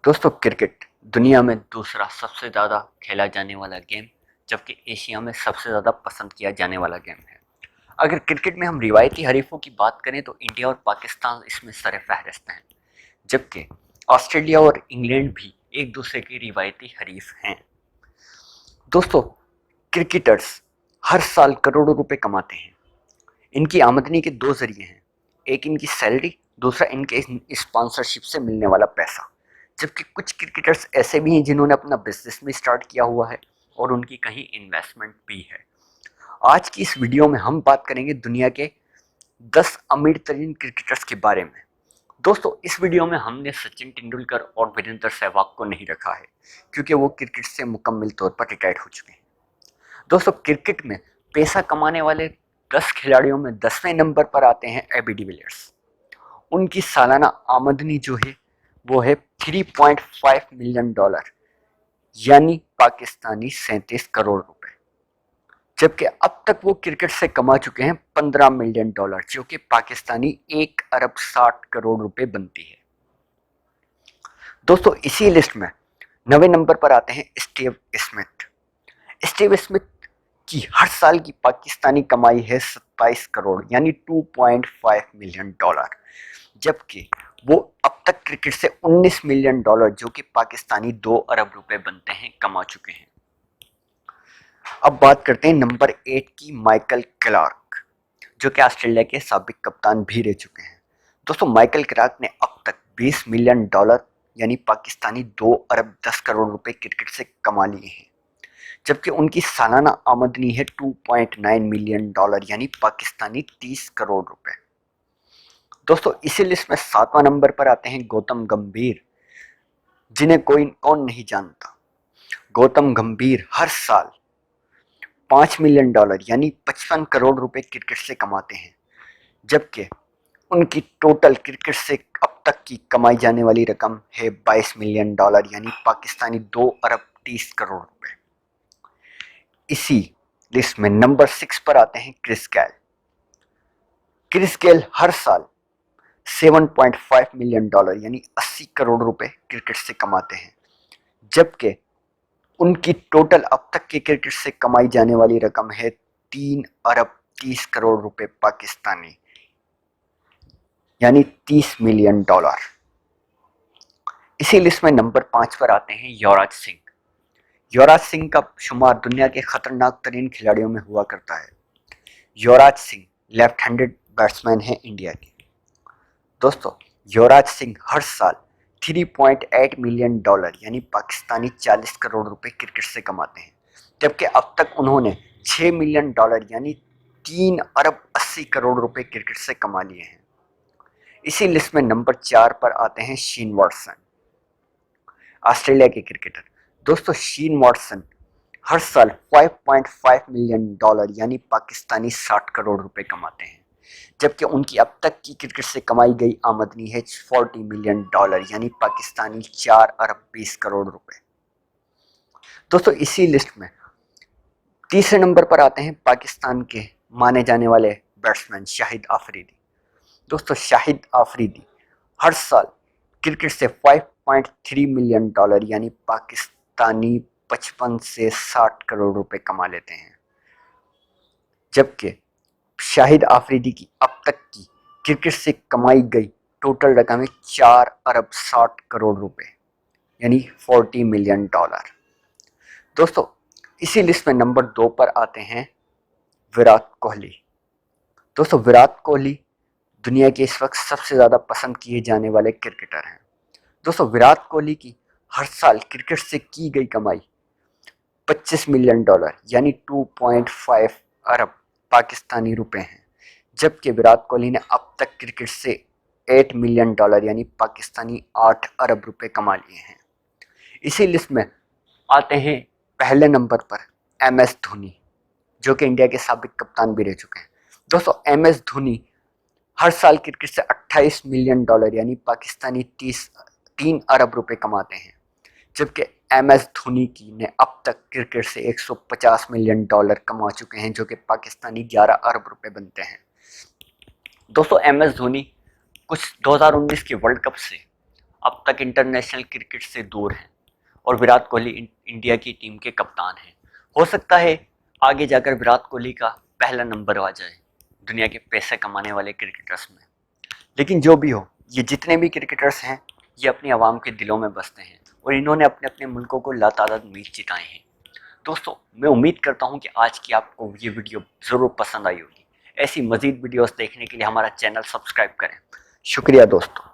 दोस्तों, क्रिकेट दुनिया में दूसरा सबसे ज़्यादा खेला जाने वाला गेम, जबकि एशिया में सबसे ज़्यादा पसंद किया जाने वाला गेम है। अगर क्रिकेट में हम रिवायती हरीफों की बात करें तो इंडिया और पाकिस्तान इसमें सर-ए-फ़हरिस्त हैं, जबकि ऑस्ट्रेलिया और इंग्लैंड भी एक दूसरे के रिवायती हरीफ हैं। दोस्तों, क्रिकेटर्स हर साल करोड़ों रुपए कमाते हैं। इनकी आमदनी के दो जरिए हैं, एक इनकी सैलरी, दूसरा इनके स्पॉन्सरशिप से मिलने वाला पैसा। जबकि कुछ क्रिकेटर्स ऐसे भी हैं जिन्होंने अपना बिजनेस में स्टार्ट किया हुआ है और उनकी कहीं इन्वेस्टमेंट भी है। आज की इस वीडियो में हम बात करेंगे दुनिया के 10 अमीर तरीन क्रिकेटर्स के बारे में। दोस्तों, इस वीडियो में हमने सचिन तेंदुलकर और वीरेंद्र सहवाग को नहीं रखा है, क्योंकि वो क्रिकेट से मुकम्मल तौर पर रिटायर्ड हो चुके हैं। दोस्तों, क्रिकेट में पैसा कमाने वाले 10 खिलाड़ियों में 10वें नंबर पर आते हैं एबी डिविलियर्स। उनकी सालाना आमदनी जो है वो है 3.5 मिलियन डॉलर, यानी पाकिस्तानी 37 करोड़ रुपए। जबकि अब तक वो क्रिकेट से कमा चुके हैं 15 मिलियन डॉलर, जो कि पाकिस्तानी 1 अरब 60 करोड़ रुपए बनती है। दोस्तों, इसी लिस्ट में 9वें नंबर पर आते हैं स्टीव स्मिथ। स्टीव स्मिथ की हर साल की पाकिस्तानी कमाई है 27 करोड़, यानी 2.5 मिलियन डॉलर। जबकि वो अब तक क्रिकेट से 19 मिलियन डॉलर, जो कि पाकिस्तानी 2 अरब रुपए बनते हैं, कमा चुके हैं। अब बात करते हैं नंबर 8 की, माइकल क्लार्क, जो कि ऑस्ट्रेलिया के साबिक कप्तान भी रह चुके हैं। दोस्तों, माइकल क्लार्क ने अब तक 20 मिलियन डॉलर यानी पाकिस्तानी 2 अरब 10 करोड़ रुपए क्रिकेट से कमा लिए हैं। जबकि उनकी सालाना आमदनी है 2.9 मिलियन डॉलर, यानी पाकिस्तानी 30 करोड़ रुपए। दोस्तों, इसी लिस्ट में 7वां नंबर पर आते हैं गौतम गंभीर, जिन्हें कोई कौन नहीं जानता। गौतम गंभीर हर साल 5 मिलियन डॉलर यानी 55 करोड़ रुपए क्रिकेट से कमाते हैं। जबकि उनकी टोटल क्रिकेट से अब तक की कमाई जाने वाली रकम है 22 मिलियन डॉलर, यानी पाकिस्तानी 2 अरब 30 करोड़ रुपए। इसी लिस्ट में नंबर 6 पर आते हैं क्रिस गेल। क्रिस गेल हर साल 7.5 मिलियन डॉलर यानी 80 करोड़ रुपए क्रिकेट से कमाते हैं। जबकि उनकी टोटल अब तक के क्रिकेट से कमाई जाने वाली रकम है 3 अरब 30 करोड़ रुपए पाकिस्तानी, यानी 30 मिलियन डॉलर। इसी लिस्ट में नंबर 5 पर आते हैं युवराज सिंह। युवराज सिंह का शुमार दुनिया के खतरनाक तरीन खिलाड़ियों में हुआ करता है। Yuvraj Singh left handed batsman है इंडिया के। दोस्तों, युवराज सिंह हर साल 3.8 मिलियन डॉलर यानी पाकिस्तानी 40 करोड़ रुपए क्रिकेट से कमाते हैं। जबकि अब तक उन्होंने 6 मिलियन डॉलर यानी 3 अरब 80 करोड़ रुपए क्रिकेट से कमा लिए हैं। इसी लिस्ट में नंबर 4 पर आते हैं शीन वॉटसन, ऑस्ट्रेलिया के क्रिकेटर। दोस्तों, शीन वॉटसन हर साल 5.5 मिलियन डॉलर यानी पाकिस्तानी 60 करोड़ रुपए कमाते हैं। जबकि उनकी अब तक की क्रिकेट से कमाई गई आमदनी है 40 मिलियन डॉलर यानी पाकिस्तानी 4 अरब 20 करोड़ रुपए। दोस्तों, इसी लिस्ट में तीसरे नंबर पर आते हैं पाकिस्तान के माने जाने वाले बैट्समैन शाहिद अफरीदी। दोस्तों, शाहिद अफरीदी हर साल क्रिकेट से 5.3 मिलियन डॉलर यानी पाकिस्तानी 55 से 60 करोड़ रुपए कमा लेते हैं। जबकि शाहिद आफरीदी की अब तक की क्रिकेट से कमाई गई टोटल रकम है 4 अरब 60 करोड़ रुपए, यानी 40 मिलियन डॉलर। दोस्तों, इसी लिस्ट में नंबर 2 पर आते हैं विराट कोहली। दोस्तों, विराट कोहली दुनिया के इस वक्त सबसे ज़्यादा पसंद किए जाने वाले क्रिकेटर हैं। दोस्तों, विराट कोहली की हर साल क्रिकेट से की गई कमाई 25 मिलियन डॉलर यानी 2.5 अरब पाकिस्तानी रुपए हैं। जबकि विराट कोहली ने अब तक क्रिकेट से 8 मिलियन डॉलर यानी पाकिस्तानी 8 अरब रुपए कमा लिए हैं। इसी लिस्ट में आते हैं पहले नंबर पर MS धोनी, जो कि इंडिया के साबिक कप्तान भी रह चुके हैं। दोस्तों, MS धोनी हर साल क्रिकेट से 28 मिलियन डॉलर यानी पाकिस्तानी 3 अरब रुपए कमाते हैं। जबकि MS धोनी की ने अब तक क्रिकेट से 150 मिलियन डॉलर कमा चुके हैं, जो कि पाकिस्तानी 11 अरब रुपए बनते हैं। दोस्तों, MS धोनी कुछ 2019 के वर्ल्ड कप से अब तक इंटरनेशनल क्रिकेट से दूर हैं और विराट कोहली इंडिया की टीम के कप्तान हैं। हो सकता है आगे जाकर विराट कोहली का पहला नंबर आ जाए दुनिया के पैसे कमाने वाले क्रिकेटर्स में। लेकिन जो भी हो, ये जितने भी क्रिकेटर्स हैं ये अपनी आवाम के दिलों में बसते हैं और इन्होंने अपने अपने मुल्कों को लातादाद मैच जिताए हैं। दोस्तों, मैं उम्मीद करता हूँ कि आज की आपको ये वीडियो ज़रूर पसंद आई होगी। ऐसी मज़ीद वीडियोस देखने के लिए हमारा चैनल सब्सक्राइब करें। शुक्रिया दोस्तों।